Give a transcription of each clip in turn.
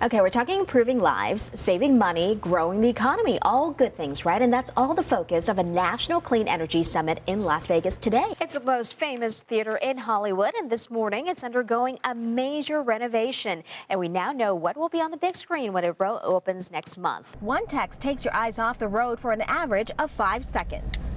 Okay, we're talking improving lives, saving money, growing the economy, all good things, right? And that's all the focus of a National Clean Energy Summit in Las Vegas today. It's the most famous theater in Hollywood, and this morning it's undergoing a major renovation. And we now know what will be on the big screen when it opens next month. One text takes your eyes off the road for an average of 5 seconds.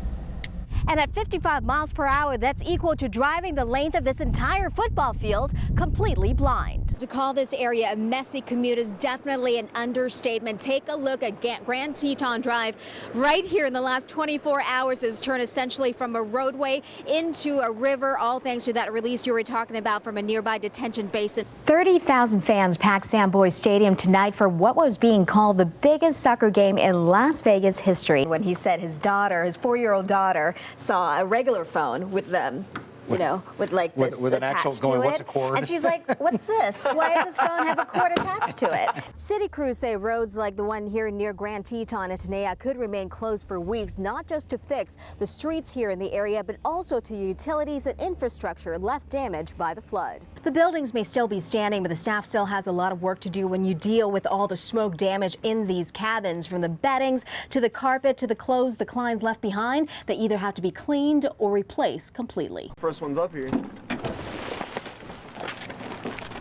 And at 55 miles per hour, that's equal to driving the length of this entire football field completely blind. To call this area a messy commute is definitely an understatement. Take a look at Grand Teton Drive. Right here in the last 24 hours has turned essentially from a roadway into a river, all thanks to that release you were talking about from a nearby detention basin. 30,000 fans packed Sam Boyd Stadium tonight for what was being called the biggest soccer game in Las Vegas history. When he said his daughter, his 4-year-old daughter, saw a regular phone with them, with like this with an actual going, what's a cord? And she's like, what's this? Why does this phone have a cord attached to it? City crews say roads like the one here near Grand Teton and Tenaya could remain closed for weeks, not just to fix the streets here in the area, but also to utilities and infrastructure left damaged by the flood. The buildings may still be standing, but the staff still has a lot of work to do when you deal with all the smoke damage in these cabins, from the beddings to the carpet to the clothes the clients left behind. They either have to be cleaned or replaced completely. First one's up here.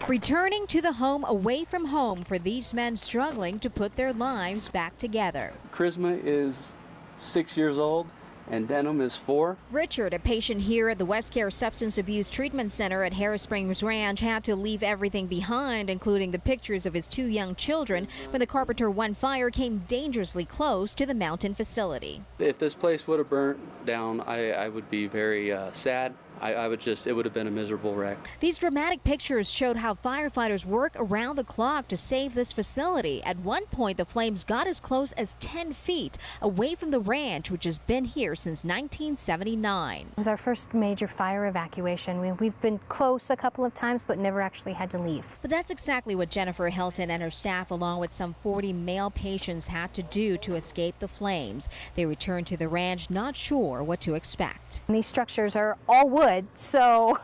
Returning to the home away from home for these men struggling to put their lives back together. Charisma is 6 years old and Denham is 4. Richard, a patient here at the West Care Substance Abuse Treatment Center at Harris Springs Ranch, had to leave everything behind, including the pictures of his 2 young children, when the Carpenter 1 fire came dangerously close to the mountain facility. If this place would have burnt down, I would be very sad. It would have been a miserable wreck. These dramatic pictures showed how firefighters work around the clock to save this facility. At one point, the flames got as close as 10 feet away from the ranch, which has been here since 1979. It was our first major fire evacuation. We've been close a couple of times, but never actually had to leave. But that's exactly what Jennifer Hilton and her staff, along with some 40 male patients, had to do to escape the flames. They returned to the ranch not sure what to expect. And these structures are all wood, so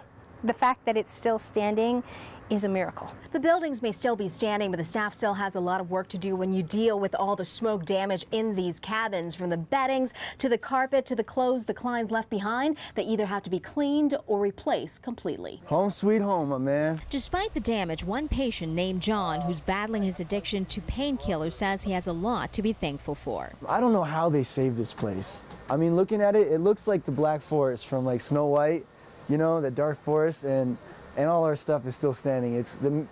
the fact that it's still standing is a miracle. The buildings may still be standing, but the staff still has a lot of work to do when you deal with all the smoke damage in these cabins, from the beddings to the carpet to the clothes the clients left behind. They either have to be cleaned or replaced completely. Home sweet home, my man. Despite the damage, one patient named John, who's battling his addiction to painkillers, says he has a lot to be thankful for. I don't know how they saved this place. I mean, looking at it, it looks like the Black Forest from like Snow White, you know, that dark forest, and all our stuff is still standing. It's the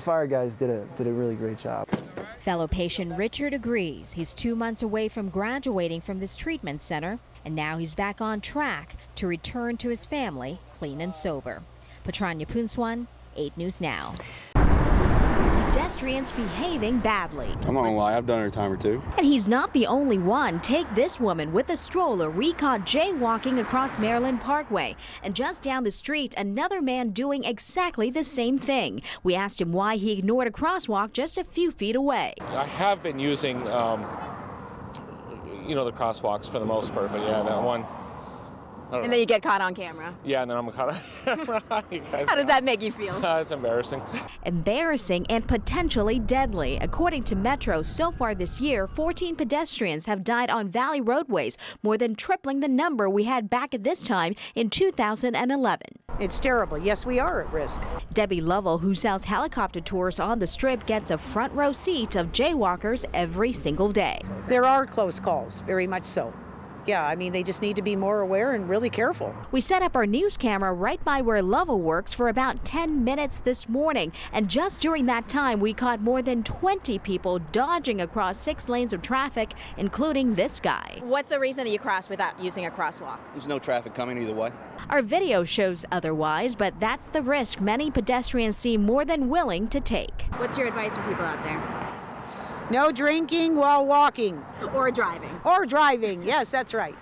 fire guys did a really great job. Fellow patient Richard agrees. He's 2 months away from graduating from this treatment center, and now he's back on track to return to his family clean and sober. Patranya, Bhoolsuwan, 8 News Now. Pedestrians behaving badly. I'm not gonna lie, I've done it a time or two. And he's not the only one. Take this woman with a stroller we caught jaywalking across Maryland Parkway. And just down the street, another man doing exactly the same thing. We asked him why he ignored a crosswalk just a few feet away. I have been using, the crosswalks for the most part, but yeah, that one. And then you get caught on camera. Yeah, and then I'm caught on camera. How does that make you feel? It's embarrassing. Embarrassing and potentially deadly. According to Metro, so far this year, 14 pedestrians have died on valley roadways, more than tripling the number we had back at this time in 2011. It's terrible. Yes, we are at risk. Debbie Lovell, who sells helicopter tours on the Strip, gets a front row seat of jaywalkers every single day. There are close calls, very much so. Yeah, I mean, they just need to be more aware and really careful. We set up our news camera right by where Lovell works for about 10 minutes this morning. And just during that time, we caught more than 20 people dodging across 6 lanes of traffic, including this guy. What's the reason that you cross without using a crosswalk? There's no traffic coming either way. Our video shows otherwise, but that's the risk many pedestrians seem more than willing to take. What's your advice for people out there? No drinking while walking. Or driving. Or driving, yes, that's right.